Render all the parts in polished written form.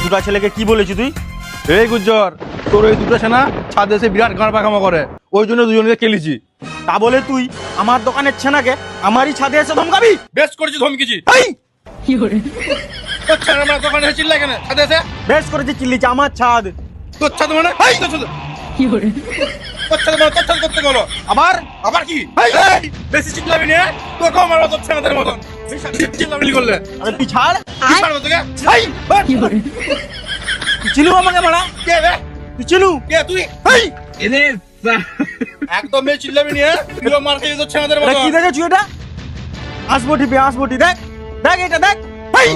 দুটা ছেলেকে কি বলেছি তুই? এই গুজ্জর, তোর এই দুটো সেনা ছাদে এসে বিরাট গাঁড় পাকামো করে, ওই জন্য দুজনকে কেলিছি। তা বলে তুই আমার দোকানের ছেনাকে আমারই ছাদে এসে ধমকাবি? বেশ করেছি ধমকিছি। তোর ছেনা আমার দোকানে এসে চিল্লাই কেন ছাদে এসে? বেশ করেছি চিল্লিছে, আমার ছাদ। তোর ছাদ মানে তোর ছাদ তোর ছাদ করতে গেলো আবার আবার কি? বেশি চিল্লাবি না, তোকে আমার তোর ছেনাদের মতন চিল্লামিলি করলে। আরে তুই ছাড়। কি ছাড়বো তোকে? তুই চিনু আমাকে মারা? কে রে? তুই চিনু? কে তুই? একদম মেয়ে চিল্লাবি না, তুই মার খেয়ে তোর ছেনাদের এটা মতন। কি দেখেছি এটা? আসবটি দেখ দেখ এটা দেখ। এই,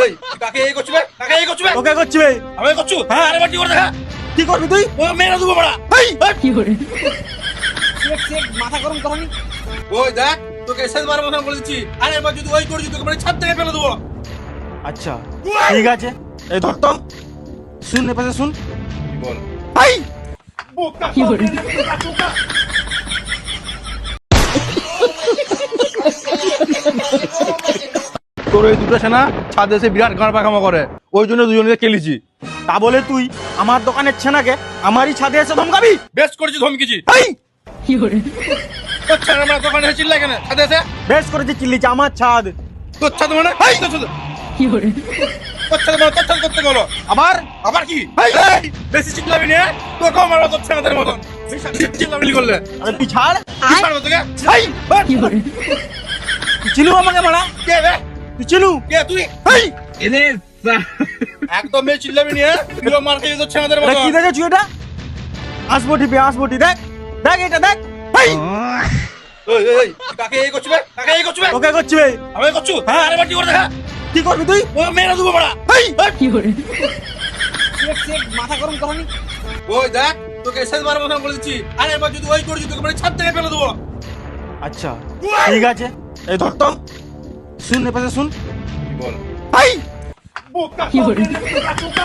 এই, কাকে এই করছিস বে? কাকে এই করছিস বে? ওকে করছি বে। আমি করছু? হ্যাঁ। আরে বাটি করে দেখা। কি করবি তুই? ও মেয়েরা দেবো বড়া। মাথা গরম করানি। ওই দেখ, তোকে শেষবার মতন বলে দিচ্ছি, আরে এবার যদি ওই করিস তোকে মানে ছাদ থেকে ফেলে দেবো। আচ্ছা ঠিক আছে, এই ধর তো, শুন এ পাশে শুন। কি বল? ভাই বোকা বোকা। তোর এই দুটো সেনা ছাদে এসে বিরাট গাঁড় পাকামো করে, ওই জন্য দুজনকে কেলিছি। তা বলে তুই আমার দোকানের ছেনাকে আমারই ছাদে এসে ধমকাবি? বেশ করেছি ধমকিছি। ভাই তোর ছেনা আমার দোকানে এসে চিল্লাই কেন ছাদে এসে? বেশ করেছি চিল্লিছে, আমার ছাদ। তোর ছাদ মানে তোর ছাদ তোর ছাদ মানে তোর ছাদ করতে গেলো আবার আবার কি? বেশি চিল্লাবি না, তোকে আমার তোর ছেনাদের মতন চিল্লামিলি করলে। আরে তুই ছাড়। কি ছাড়বো তোকে? তুই চিনু আমাকে মারা? কে রে? তুই চিনু? কে তুই? একদম মেয়ে চিল্লাবি না, তুই মার খেয়ে তোর ছেনাদের এটা মতন। কি দেখেছি এটা? আসবটি দেখ দেখ এটা দেখ। এই, এই, কাকে এই করছিস বে? কাকে এই করছিস বে? ওকে করছি বে। আমি করছু? হ্যাঁ। আরে বাটি করে দেখা। কি করবি তুই? ও মেয়েরা দেবো বড়া। মাথা গরম করানি। ওই দেখ, তোকে শেষবার মতন বলে দিচ্ছি, আরে এবার যদি ওই করিস তোকে মানে ছাদ থেকে ফেলে দেবো। আচ্ছা ঠিক আছে, এই ধর তো, শুন এ পাশে শুন। কি বল? ভাই বোকা বোকা।